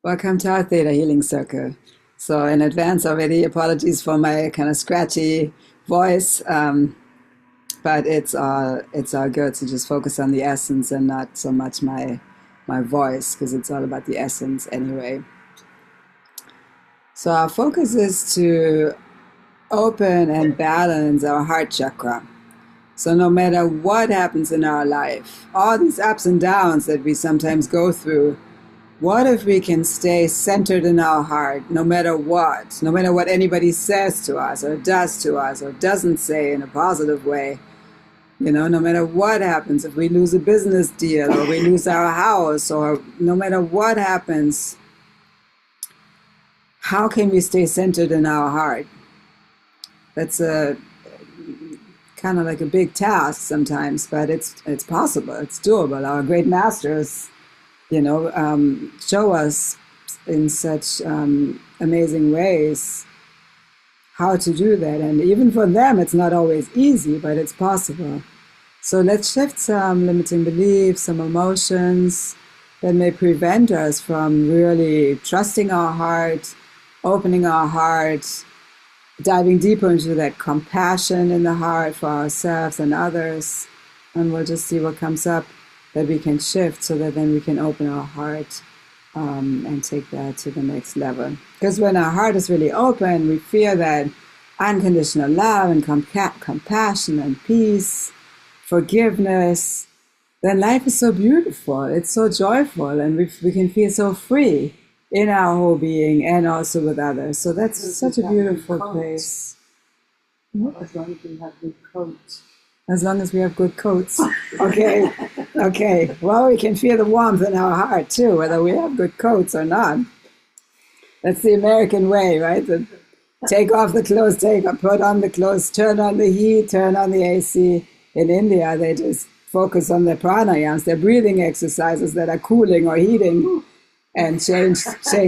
Welcome to our Theta Healing Circle. So in advance already, apologies for my kind of scratchy voice, but it's all good to just focus on the essence and not so much my voice, because it's all about the essence anyway. So our focus is to open and balance our heart chakra. So no matter what happens in our life, all these ups and downs that we sometimes go through, what if we can stay centered in our heart no matter what anybody says to us or does to us or doesn't say in a positive way? No matter what happens, if we lose a business deal or we lose our house, or no matter what happens, how can we stay centered in our heart? That's a kind of like a big task sometimes, but it's possible, it's doable. Our great masters show us in such amazing ways how to do that. And even for them, it's not always easy, but it's possible. So let's shift some limiting beliefs, some emotions that may prevent us from really trusting our heart, opening our heart, diving deeper into that compassion in the heart for ourselves and others. And we'll just see what comes up that we can shift, so that then we can open our heart and take that to the next level. Because when our heart is really open, we feel that unconditional love and compassion and peace, forgiveness, then life is so beautiful, it's so joyful, and we can feel so free in our whole being and also with others. So that's such a beautiful place. As long as we have good coats. As long as we have good coats. Okay. Okay. Well, we can feel the warmth in our heart too, whether we have good coats or not. That's the American way, right? Take off the clothes, put on the clothes, turn on the heat, turn on the AC. In India, they just focus on their pranayams, their breathing exercises that are cooling or heating, and change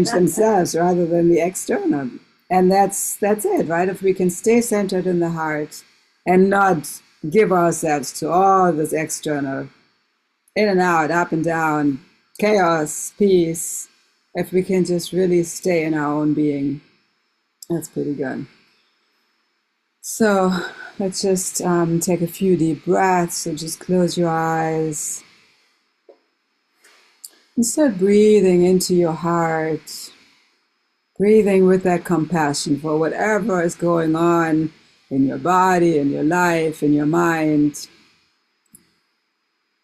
themselves rather than the external. And that's it, right? If we can stay centered in the heart and not give ourselves to all this external, in and out, up and down, chaos, peace, if we can just really stay in our own being, that's pretty good. So let's just take a few deep breaths. So just close your eyes and start breathing into your heart, breathing with that compassion for whatever is going on in your body, in your life, in your mind.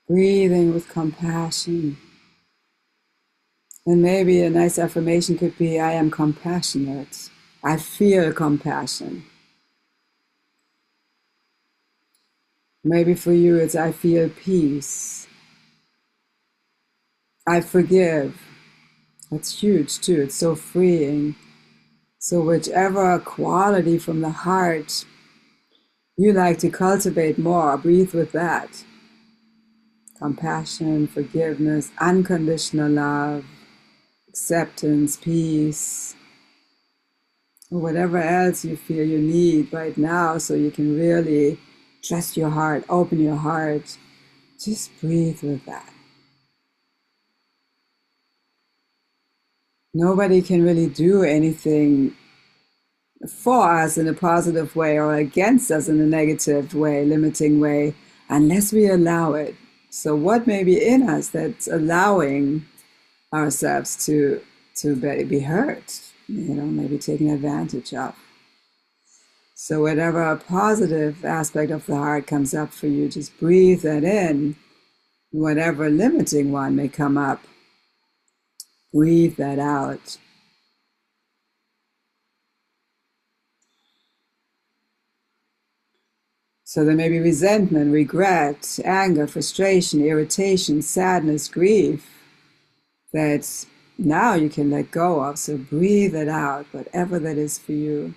Breathing with compassion. And maybe a nice affirmation could be, I am compassionate. I feel compassion. Maybe for you it's, I feel peace. I forgive. That's huge too. It's so freeing. So whichever quality from the heart you like to cultivate more, breathe with that. Compassion, forgiveness, unconditional love, acceptance, peace, or whatever else you feel you need right now, so you can really trust your heart, open your heart. Just breathe with that. Nobody can really do anything for us in a positive way or against us in a negative way, limiting way, unless we allow it. So what may be in us that's allowing ourselves to be hurt, maybe taken advantage of? So whatever positive aspect of the heart comes up for you, just breathe that in. Whatever limiting one may come up, breathe that out. So there may be resentment, regret, anger, frustration, irritation, sadness, grief that now you can let go of. So breathe it out, whatever that is for you.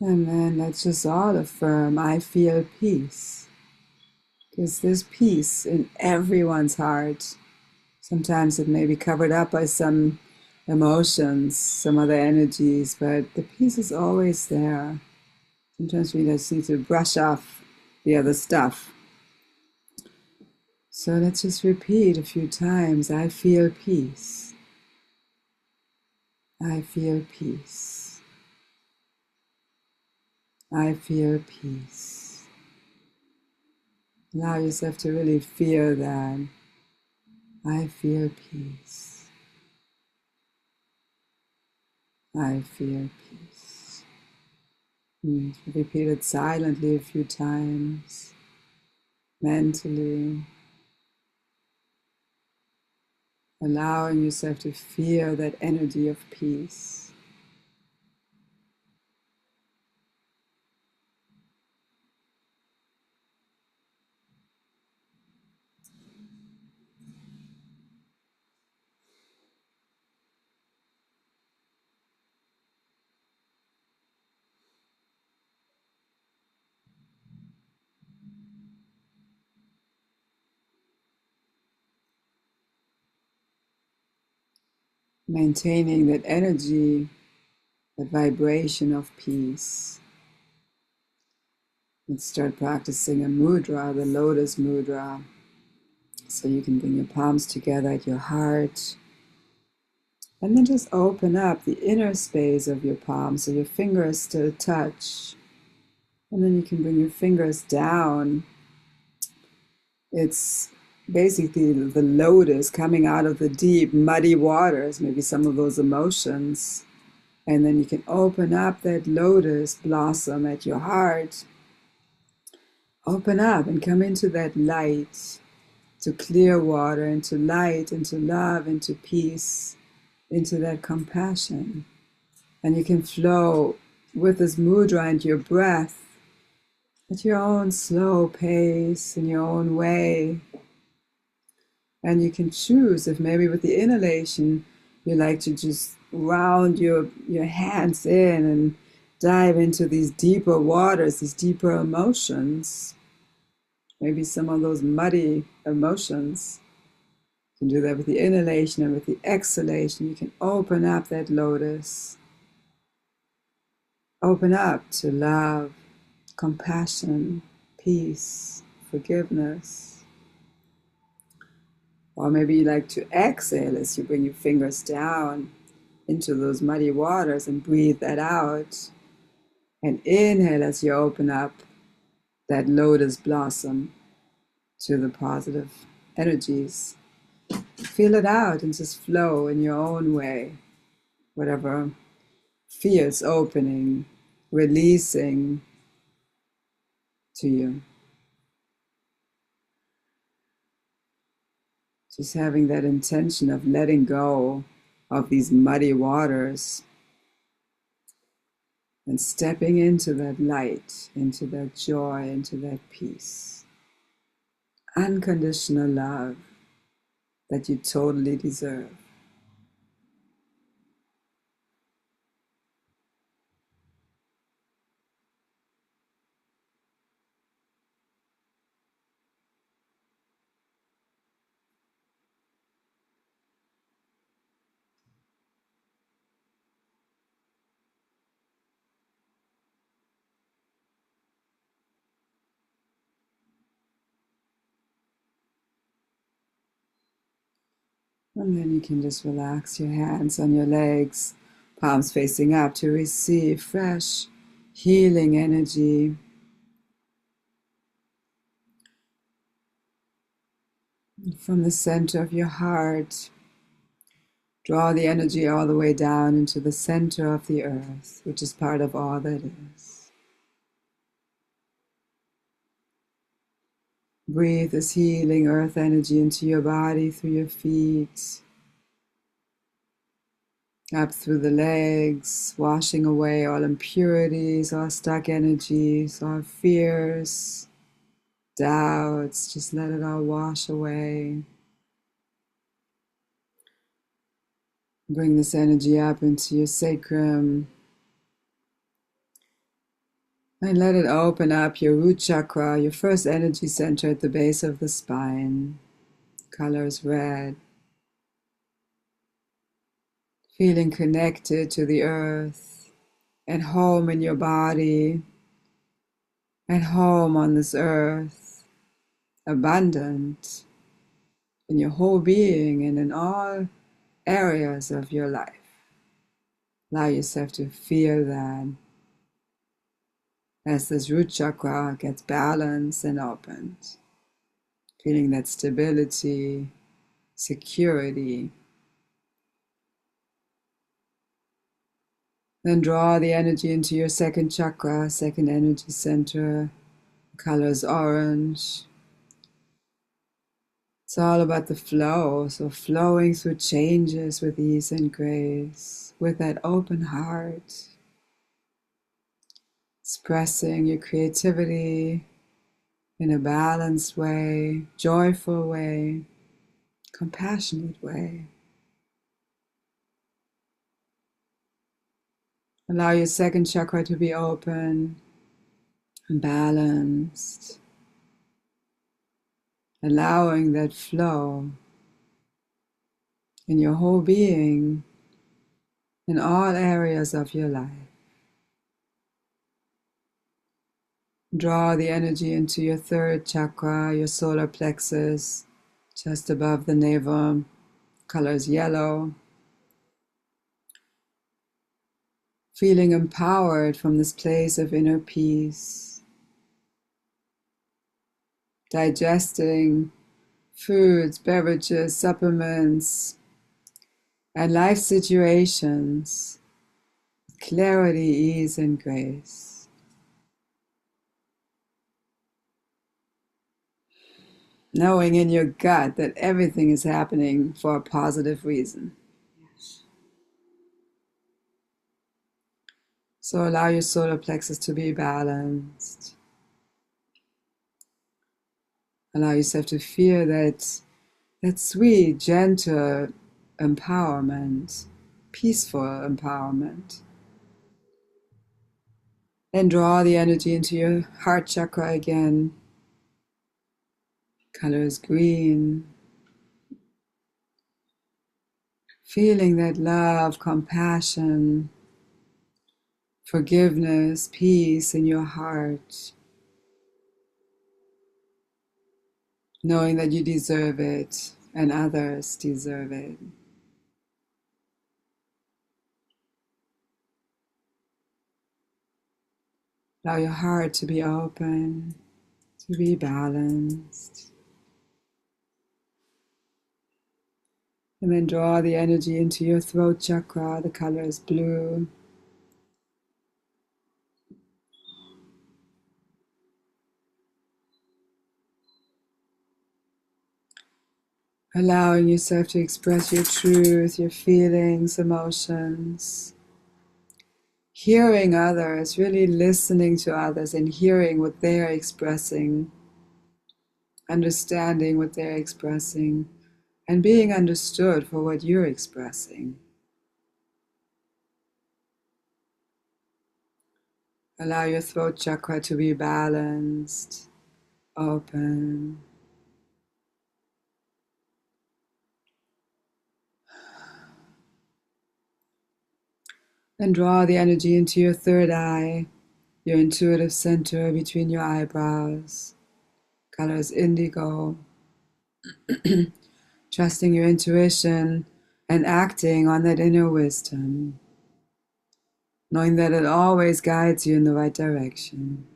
And then let's just all affirm, I feel peace. Because there's peace in everyone's heart. Sometimes it may be covered up by some emotions, some other energies, but the peace is always there. Sometimes we just need to brush off the other stuff. So let's just repeat a few times, I feel peace. I feel peace. I feel peace. Allow yourself to really feel that. I feel peace. I feel peace. Repeat it silently a few times, mentally, allowing yourself to feel that energy of peace. Maintaining that energy, that vibration of peace. Let's start practicing a mudra, the lotus mudra. So you can bring your palms together at your heart. And then just open up the inner space of your palms so your fingers still touch. And then you can bring your fingers down. It's basically the lotus coming out of the deep, muddy waters, maybe some of those emotions. And then you can open up that lotus blossom at your heart. Open up and come into that light, to clear water, into light, into love, into peace, into that compassion. And you can flow with this mudra and your breath at your own slow pace, in your own way. And you can choose if maybe with the inhalation you like to just round your hands in and dive into these deeper waters, these deeper emotions. Maybe some of those muddy emotions. You can do that with the inhalation, and with the exhalation you can open up that lotus. Open up to love, compassion, peace, forgiveness. Or maybe you like to exhale as you bring your fingers down into those muddy waters and breathe that out. And inhale as you open up that lotus blossom to the positive energies. Feel it out and just flow in your own way. Whatever feels opening, releasing to you. Just having that intention of letting go of these muddy waters and stepping into that light, into that joy, into that peace. Unconditional love that you totally deserve. And then you can just relax your hands on your legs, palms facing up, to receive fresh healing energy. From the center of your heart, draw the energy all the way down into the center of the earth, which is part of all that is. Breathe this healing earth energy into your body through your feet, up through the legs, washing away all impurities, all stuck energies, all fears, doubts. Just let it all wash away. Bring this energy up into your sacrum, And let it open up your root chakra, your first energy center at the base of the spine. Color is red. Feeling connected to the earth and home in your body and home on this earth, abundant in your whole being and in all areas of your life. Allow yourself to feel that as this root chakra gets balanced and opened. Feeling that stability, security. Then draw the energy into your second chakra, second energy center. The color is orange. It's all about the flow, so flowing through changes with ease and grace, with that open heart, expressing your creativity in a balanced way, joyful way, compassionate way. Allow your second chakra to be open and balanced, allowing that flow in your whole being, in all areas of your life. Draw the energy into your third chakra, your solar plexus, just above the navel. Color is yellow. Feeling empowered from this place of inner peace. Digesting foods, beverages, supplements, and life situations with clarity, ease, and grace. Knowing in your gut that everything is happening for a positive reason. Yes. So allow your solar plexus to be balanced. Allow yourself to feel that sweet, gentle empowerment, peaceful empowerment. Then draw the energy into your heart chakra again. Color is green. Feeling that love, compassion, forgiveness, peace in your heart. Knowing that you deserve it and others deserve it. Allow your heart to be open, to be balanced. And then draw the energy into your throat chakra. The color is blue. Allowing yourself to express your truth, your feelings, emotions. Hearing others, really listening to others and hearing what they're expressing. Understanding what they're expressing. And being understood for what you're expressing. Allow your throat chakra to be balanced, open. And draw the energy into your third eye, your intuitive center between your eyebrows. Color is indigo. Trusting your intuition and acting on that inner wisdom. Knowing that it always guides you in the right direction.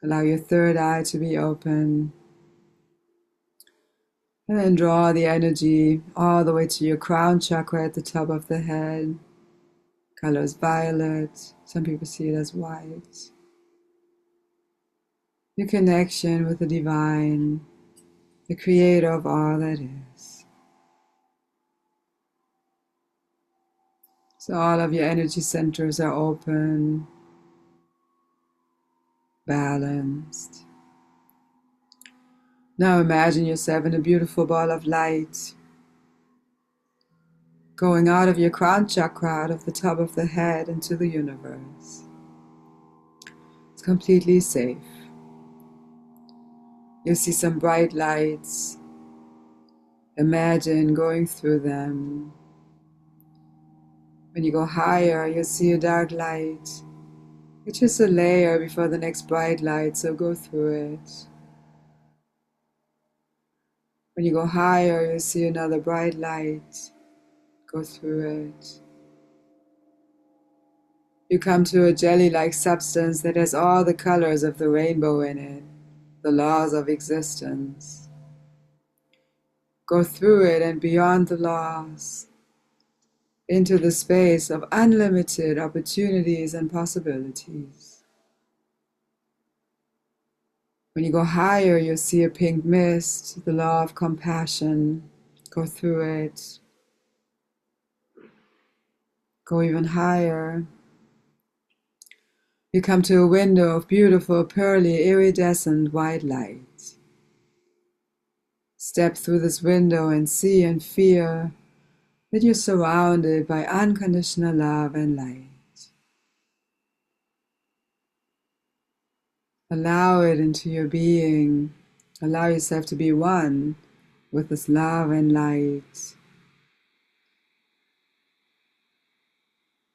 Allow your third eye to be open. And then draw the energy all the way to your crown chakra at the top of the head. Color is violet. Some people see it as white. Your connection with the divine, the creator of all that is. So all of your energy centers are open, balanced. Now imagine yourself in a beautiful ball of light. going out of your crown chakra, out of the top of the head into the universe. It's completely safe. You see some bright lights. Imagine going through them. When you go higher, you'll see a dark light. It's just a layer before the next bright light, so go through it. When you go higher, you'll see another bright light. Go through it. You come to a jelly-like substance that has all the colors of the rainbow in it, the laws of existence. Go through it and beyond the laws, into the space of unlimited opportunities and possibilities. When you go higher, you'll see a pink mist, the law of compassion. Go through it. Go even higher. You come to a window of beautiful, pearly, iridescent white light. Step through this window and see and feel that you're surrounded by unconditional love and light. Allow it into your being. Allow yourself to be one with this love and light.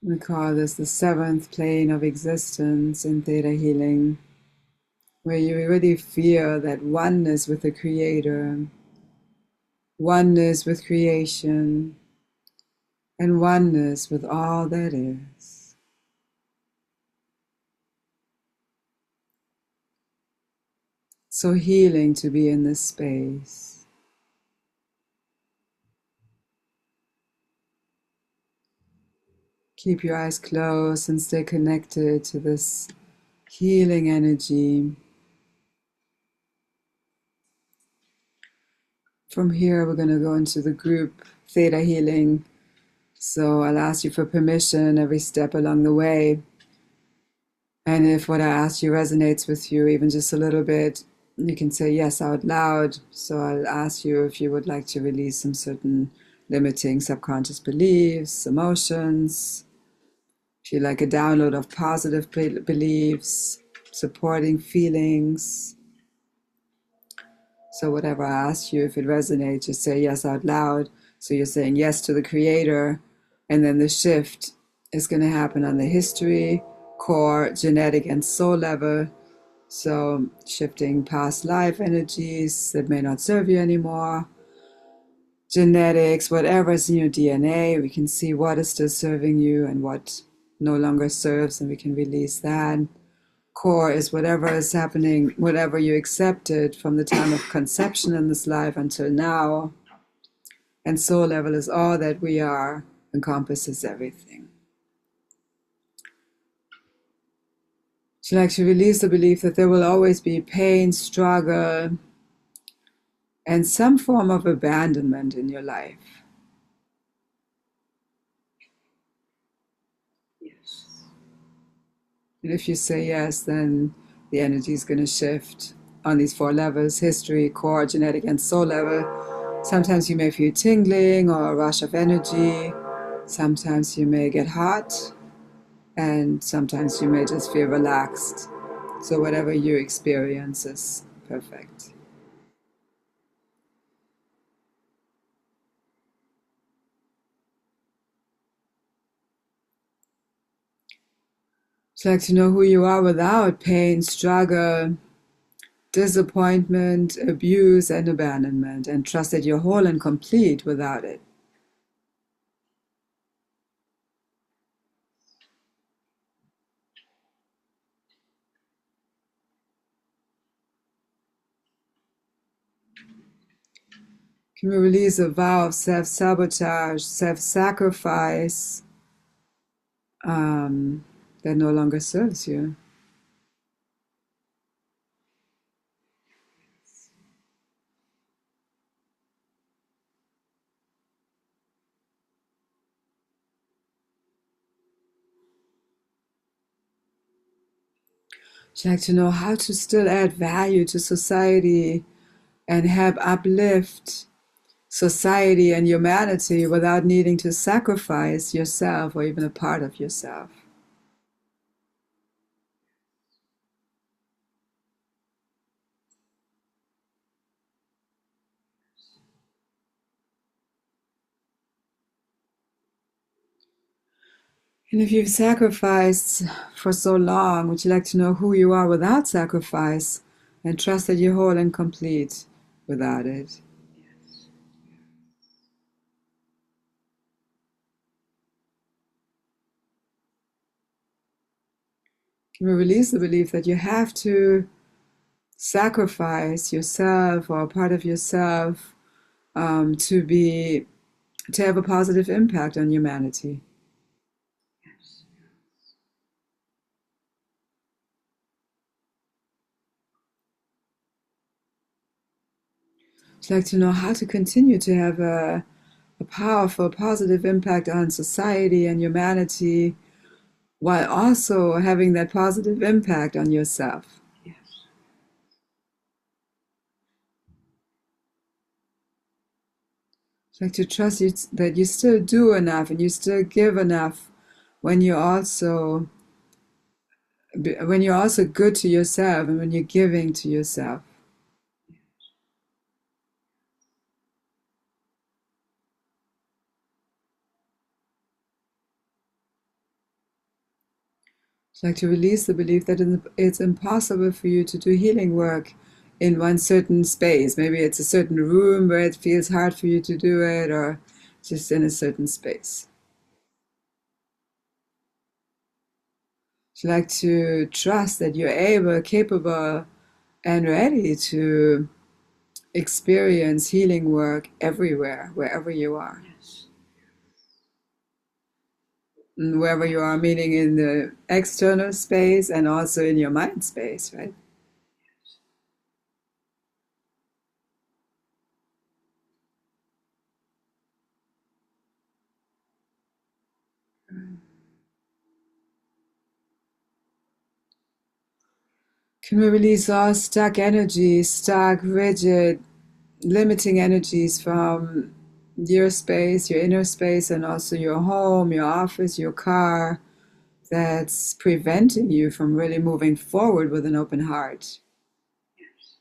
We call this the seventh plane of existence in Theta Healing, where you really feel that oneness with the Creator, oneness with creation, and oneness with all that is. So healing to be in this space. Keep your eyes closed and stay connected to this healing energy. From here, we're going to go into the group Theta Healing. So I'll ask you for permission every step along the way. And if what I ask you resonates with you even just a little bit, you can say yes out loud. So I'll ask you if you would like to release some certain limiting subconscious beliefs, emotions. If you like a download of positive beliefs, supporting feelings. So whatever I ask you, if it resonates, just say yes out loud. So you're saying yes to the Creator, and then the shift is going to happen on the history, core, genetic, and soul level. So shifting past life energies that may not serve you anymore. Genetics, whatever's in your DNA, we can see what is still serving you and what no longer serves, and we can release that. Core is whatever is happening, whatever you accepted from the time of conception in this life until now. And soul level is all that we are, encompasses everything. She likes to release the belief that there will always be pain, struggle, and some form of abandonment in your life. Yes. And if you say yes, then the energy is going to shift on these 4 levels: history, core, genetic, and soul level. Sometimes you may feel tingling or a rush of energy. Sometimes you may get hot, and sometimes you may just feel relaxed. So whatever you experience is perfect. It's like to know who you are without pain, struggle, disappointment, abuse, and abandonment, and trust that you're whole and complete without it. Can we release a vow of self-sabotage, self-sacrifice that no longer serves you? Would you like to know how to still add value to society and help uplift society and humanity without needing to sacrifice yourself or even a part of yourself. And if you've sacrificed for so long, would you like to know who you are without sacrifice and trust that you're whole and complete without it? Can we release the belief that you have to sacrifice yourself or a part of yourself to have a positive impact on humanity? I'd like to know how to continue to have a powerful, positive impact on society and humanity while also having that positive impact on yourself. Yes. I'd like to trust you that you still do enough and you still give enough when you're also good to yourself and when you're giving to yourself. I'd like to release the belief that it's impossible for you to do healing work in one certain space. Maybe it's a certain room where it feels hard for you to do it, or just in a certain space. I'd like to trust that you're able, capable, and ready to experience healing work everywhere, wherever you are. Yes. And wherever you are, meaning in the external space and also in your mind space, right? Can we release all stuck energies, stuck, rigid, limiting energies from your space, your inner space, and also your home, your office, your car, that's preventing you from really moving forward with an open heart? Yes.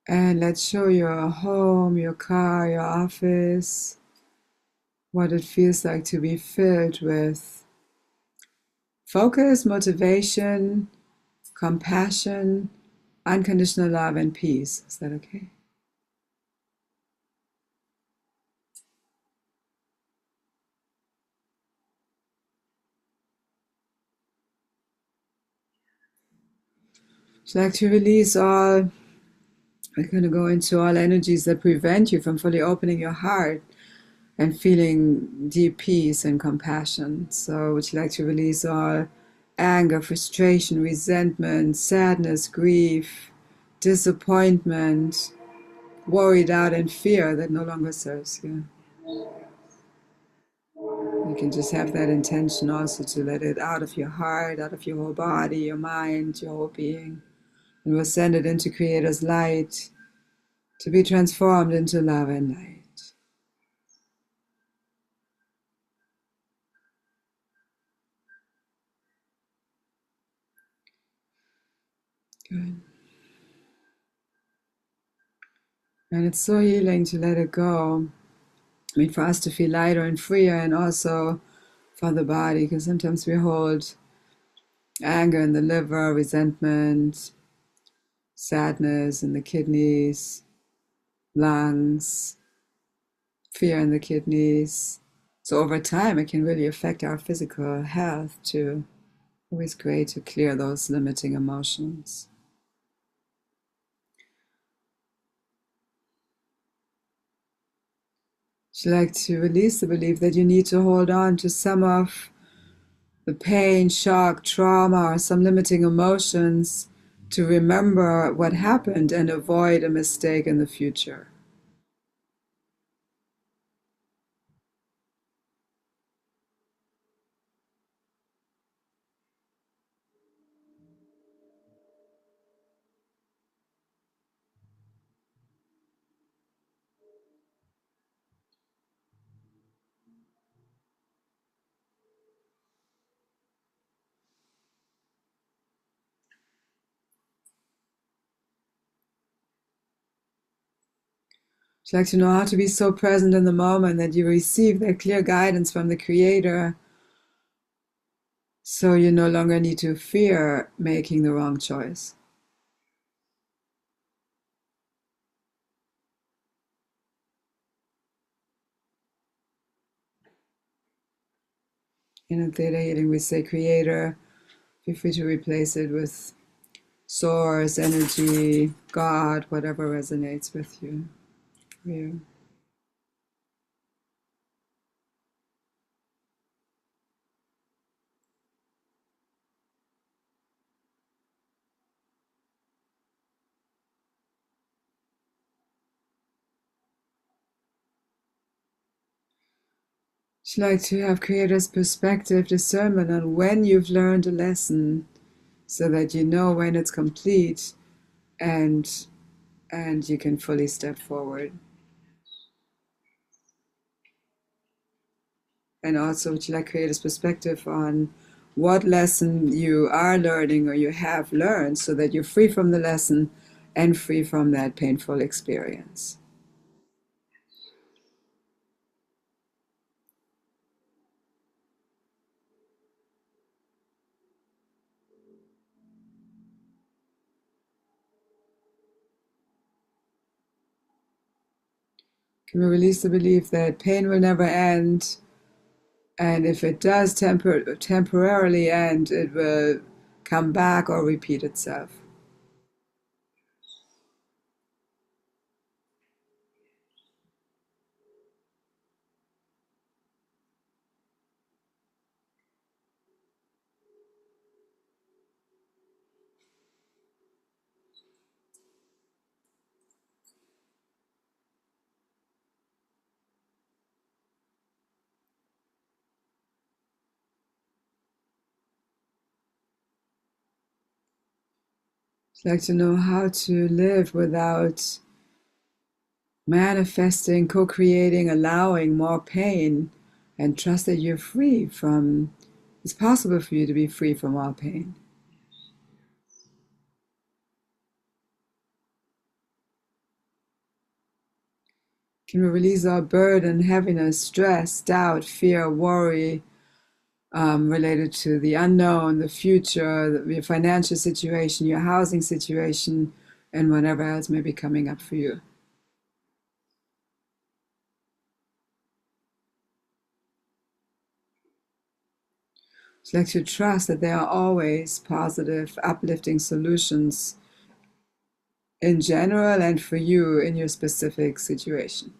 And let's show your home, your car, your office, what it feels like to be filled with focus, motivation, compassion, unconditional love, and peace. Is that okay? So, like to release all, we're going to go into all energies that prevent you from fully opening your heart and feeling deep peace and compassion. So, would you like to release all anger, frustration, resentment, sadness, grief, disappointment, worry, doubt, and fear that no longer serves you? You can just have that intention also to let it out of your heart, out of your whole body, your mind, your whole being. And we'll send it into Creator's light to be transformed into love and light. Good. And it's so healing to let it go. I mean, for us to feel lighter and freer, and also for the body, because sometimes we hold anger in the liver, resentment, sadness in the kidneys, lungs, fear in the kidneys. So over time, it can really affect our physical health too. Always great to clear those limiting emotions. Would you like to release the belief that you need to hold on to some of the pain, shock, trauma, or some limiting emotions to remember what happened and avoid a mistake in the future? Would you like to know how to be so present in the moment that you receive that clear guidance from the Creator so you no longer need to fear making the wrong choice? In Theta Healing, we say Creator. Feel free to replace it with Source, Energy, God, whatever resonates with you. For you. Would you like to have Creator's perspective, discernment on when you've learned a lesson so that you know when it's complete and you can fully step forward? And also, would you like Creator's perspective on what lesson you are learning or you have learned so that you're free from the lesson and free from that painful experience? Can we release the belief that pain will never end, and if it does temporarily end, it will come back or repeat itself? I'd like to know how to live without manifesting, co-creating, allowing more pain, and trust that you're free from, it's possible for you to be free from all pain. Can we release our burden, heaviness, stress, doubt, fear, worry, related to the unknown, the future, your financial situation, your housing situation, and whatever else may be coming up for you? I'd like to trust that there are always positive, uplifting solutions in general and for you in your specific situation.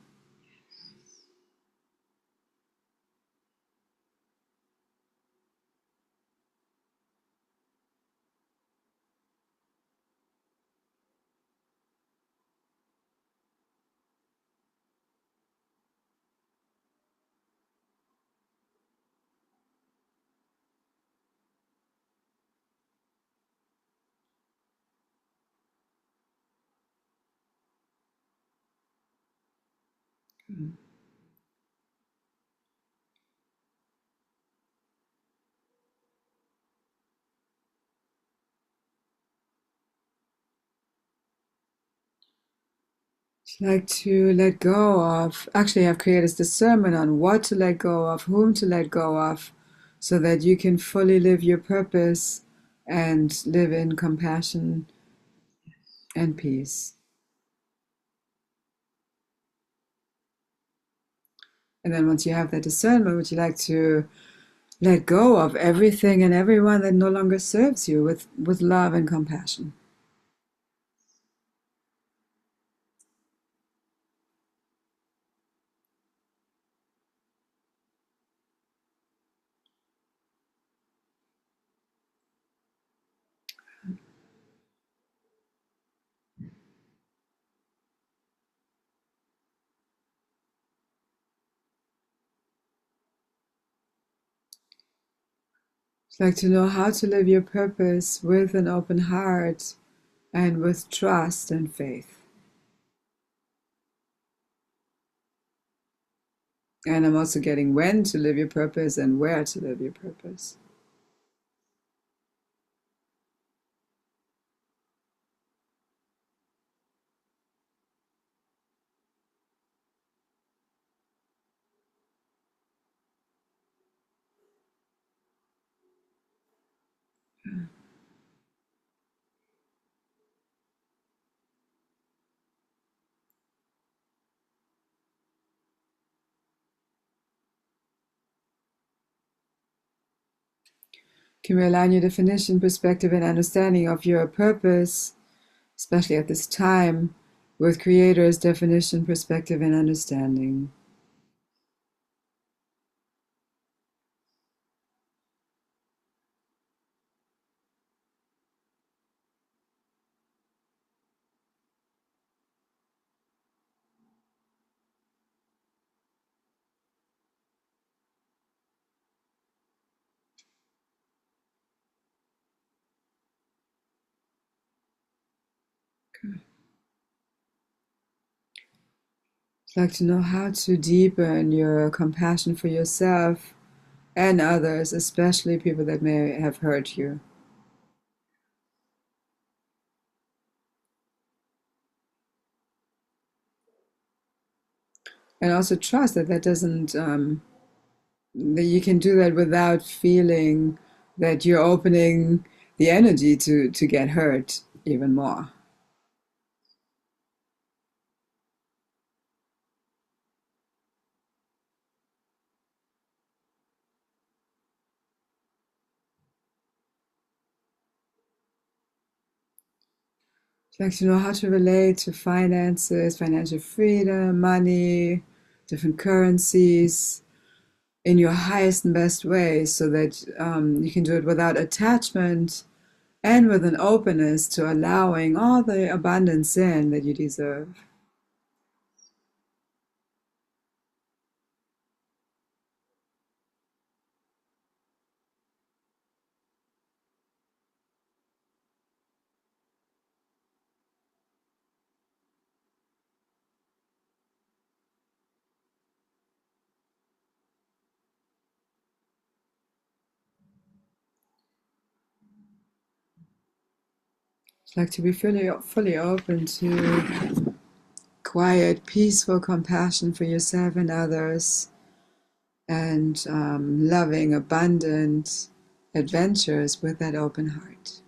I'd like to let go of, actually, I've created this discernment on what to let go of, whom to let go of, so that you can fully live your purpose and live in compassion and peace. And then once you have that discernment, would you like to let go of everything and everyone that no longer serves you with love and compassion? It's like to know how to live your purpose with an open heart and with trust and faith. And I'm also getting when to live your purpose and where to live your purpose. Can we align your definition, perspective, and understanding of your purpose, especially at this time, with Creator's definition, perspective, and understanding? I'd like to know how to deepen your compassion for yourself and others, especially people that may have hurt you. And also trust that that doesn't, that you can do that without feeling that you're opening the energy to get hurt even more. I'd like to know how to relate to finances, financial freedom, money, different currencies in your highest and best way so that you can do it without attachment and with an openness to allowing all the abundance in that you deserve. I'd like to be fully open to quiet, peaceful compassion for yourself and others, and loving, abundant adventures with that open heart.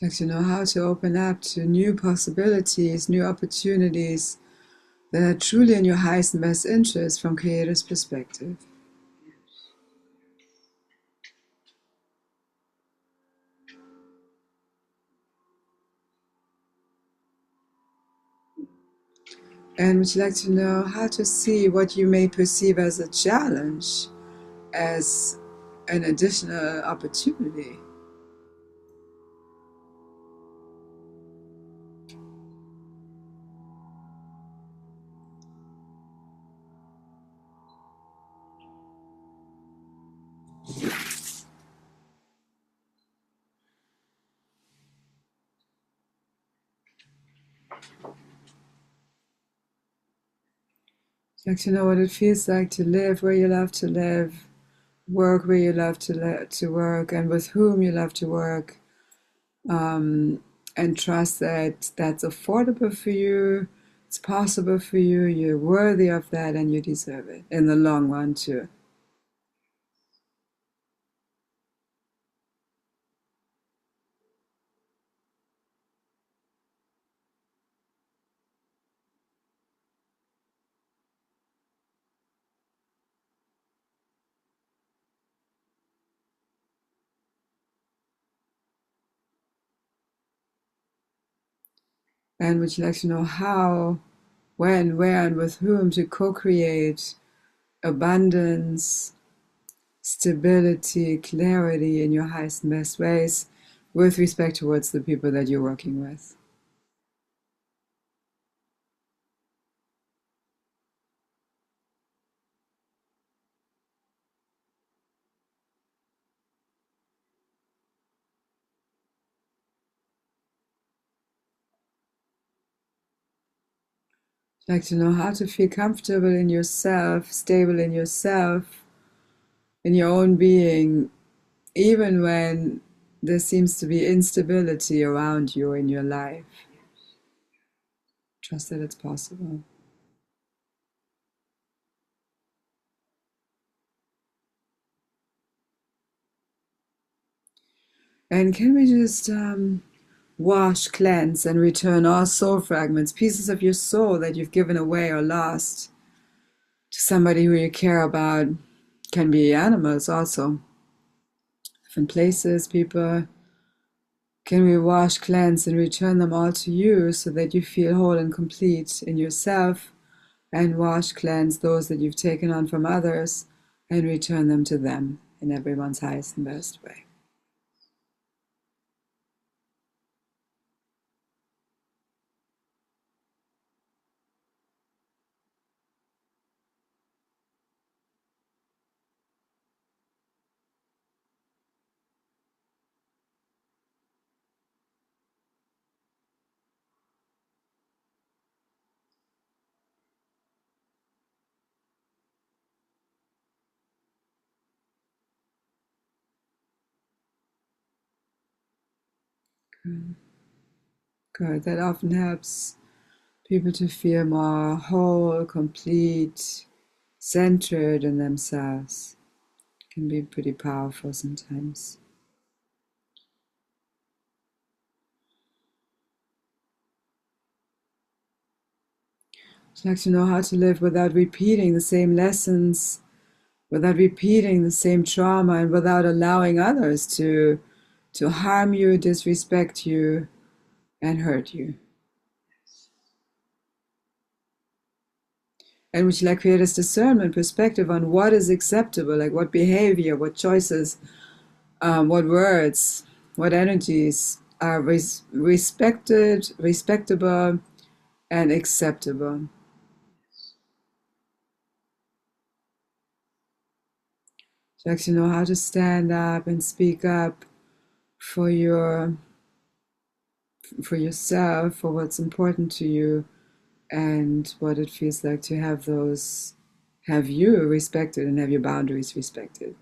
I'd like to know how to open up to new possibilities, new opportunities that are truly in your highest and best interest from Creator's perspective. And would you like to know how to see what you may perceive as a challenge as an additional opportunity? Would you like to know what it feels like to live where you love to live, work where you love to work, and with whom you love to work, and trust that that's affordable for you, it's possible for you, you're worthy of that, and you deserve it in the long run too. And would you like to know how, when, where, and with whom to co-create abundance, stability, clarity in your highest and best ways with respect towards the people that you're working with. Like to know how to feel comfortable in yourself, stable in yourself, in your own being, even when there seems to be instability around you in your life. Trust that it's possible. And can we just wash, cleanse, and return all soul fragments, pieces of your soul that you've given away or lost to somebody who you care about? Can be animals also, different places, people. Can we wash, cleanse, and return them all to you so that you feel whole and complete in yourself, and wash, cleanse those that you've taken on from others and return them to them in everyone's highest and best way. Good. That often helps people to feel more whole, complete, centered in themselves. Can be pretty powerful sometimes. I'd like to know how to live without repeating the same lessons, without repeating the same trauma, and without allowing others to harm you, disrespect you, and hurt you. And would you like create this discernment perspective on what is acceptable, like what behavior, what choices, what words, what energies are respected, respectable, and acceptable. So actually know how to stand up and speak up for yourself, for what's important to you, and what it feels like to have you respected and have your boundaries respected.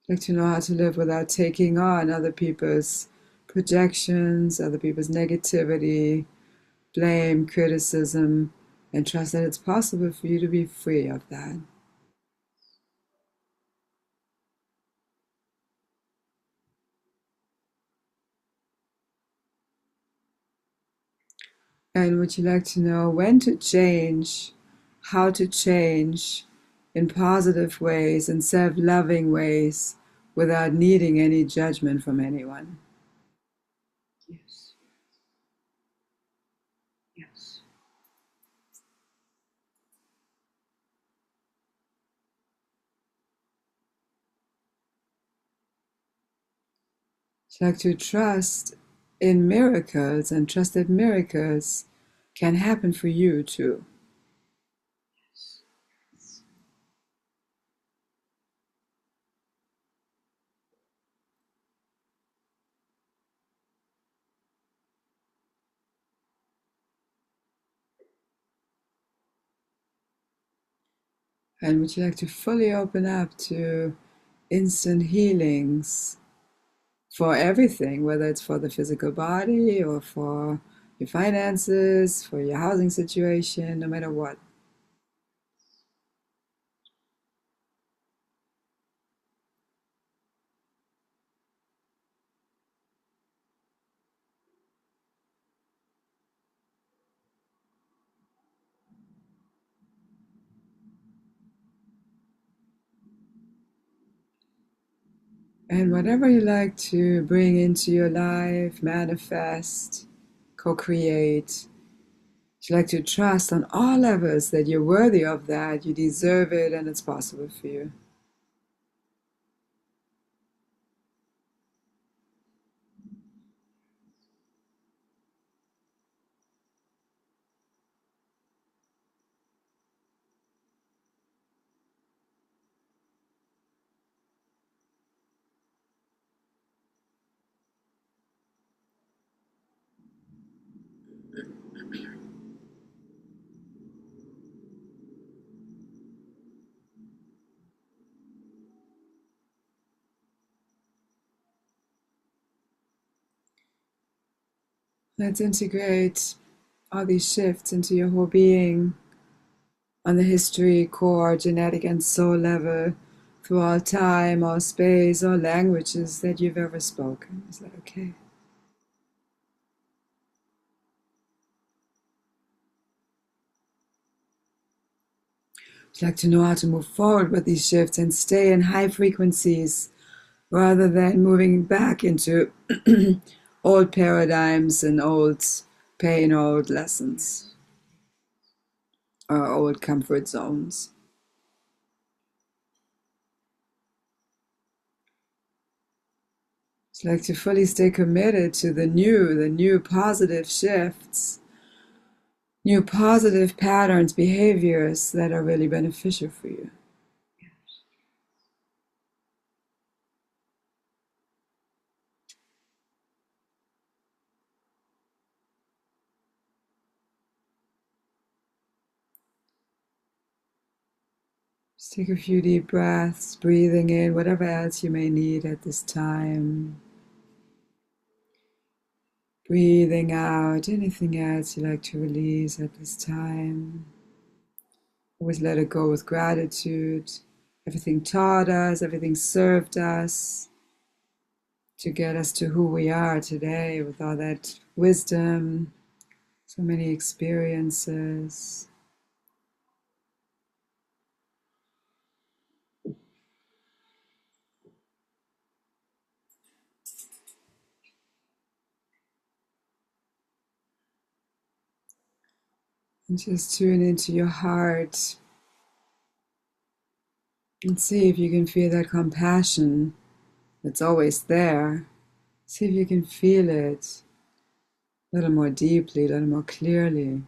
Like to know how to live without taking on other people's projections, other people's negativity, blame, criticism, and trust that it's possible for you to be free of that. And would you like to know when to change, how to change in positive ways and self loving ways without needing any judgment from anyone? Yes. Yes. Would you like to trust in miracles and trust that miracles can happen for you too? Yes. And would you like to fully open up to instant healings for everything, whether it's for the physical body or for your finances, for your housing situation, no matter what? And whatever you like to bring into your life, manifest, co-create, you like to trust on all levels that you're worthy of that, you deserve it, and it's possible for you. Let's integrate all these shifts into your whole being on the history, core, genetic, and soul level through all time, all space, all languages that you've ever spoken. Is that okay? I'd like to know how to move forward with these shifts and stay in high frequencies rather than moving back into old paradigms and old pain, old lessons, or old comfort zones. I'd like to fully stay committed to the new positive shifts, new positive patterns, behaviors that are really beneficial for you. Just take a few deep breaths, breathing in whatever else you may need at this time. Breathing out anything else you like to release at this time. Always let it go with gratitude. Everything taught us, everything served us to get us to who we are today with all that wisdom, so many experiences. And just tune into your heart and see if you can feel that compassion that's always there. See if you can feel it a little more deeply, a little more clearly.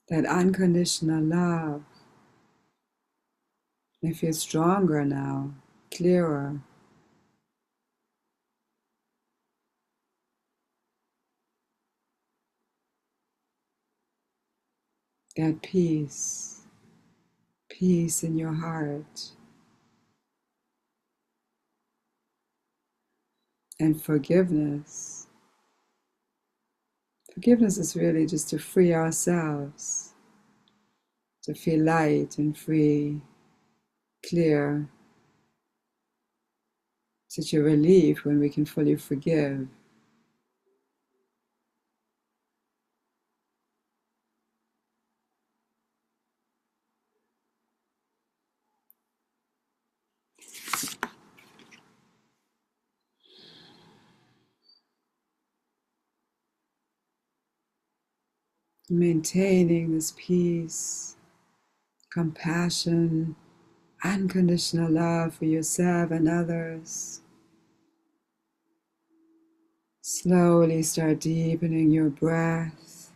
That unconditional love may feel stronger now, clearer. That peace, peace in your heart, and forgiveness. Forgiveness is really just to free ourselves, to feel light and free, clear, such a relief when we can fully forgive. Maintaining this peace, compassion, unconditional love for yourself and others. Slowly start deepening your breath.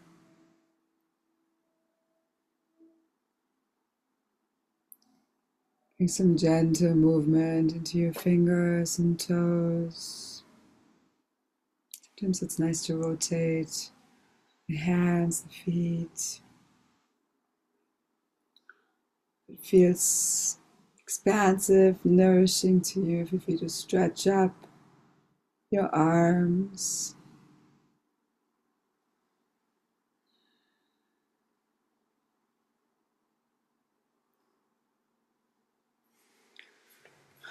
Bring some gentle movement into your fingers and toes. Sometimes it's nice to rotate the hands, the feet. It feels expansive, nourishing to you. Feel free to stretch up your arms.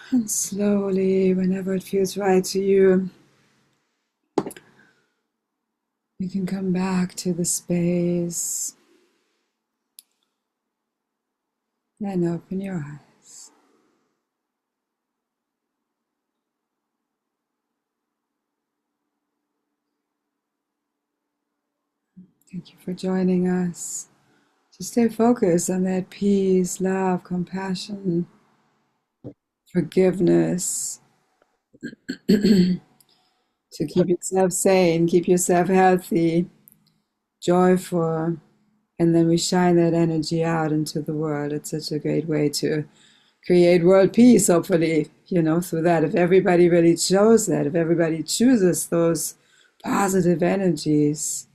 And slowly, whenever it feels right to you, You can come back to the space and open your eyes. Thank you for joining us. To stay focused on that peace, love, compassion, forgiveness, to keep yourself sane, keep yourself healthy, joyful, and then we shine that energy out into the world. It's such a great way to create world peace, hopefully, through that. If everybody really shows that, if everybody chooses those positive energies,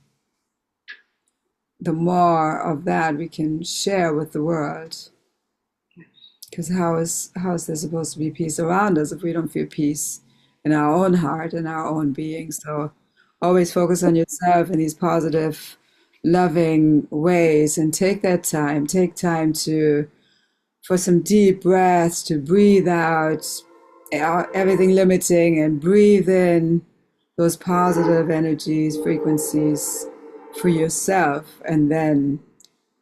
the more of that we can share with the world. Because how is there supposed to be peace around us if we don't feel peace in our own heart and our own being? So always focus on yourself in these positive, loving ways, and take that time. Take time to for some deep breaths, to breathe out everything limiting and breathe in those positive energies, frequencies for yourself, and then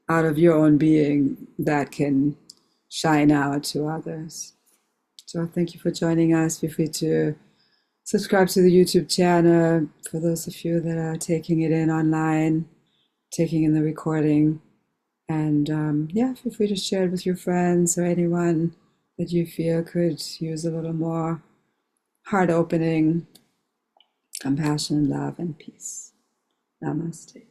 out of your own being that can shine out to others. So thank you for joining us. Feel free to subscribe to the YouTube channel for those of you that are taking it in online, taking in the recording. And yeah, feel free to share it with your friends or anyone that you feel could use a little more heart opening, compassion, love, and peace. Namaste.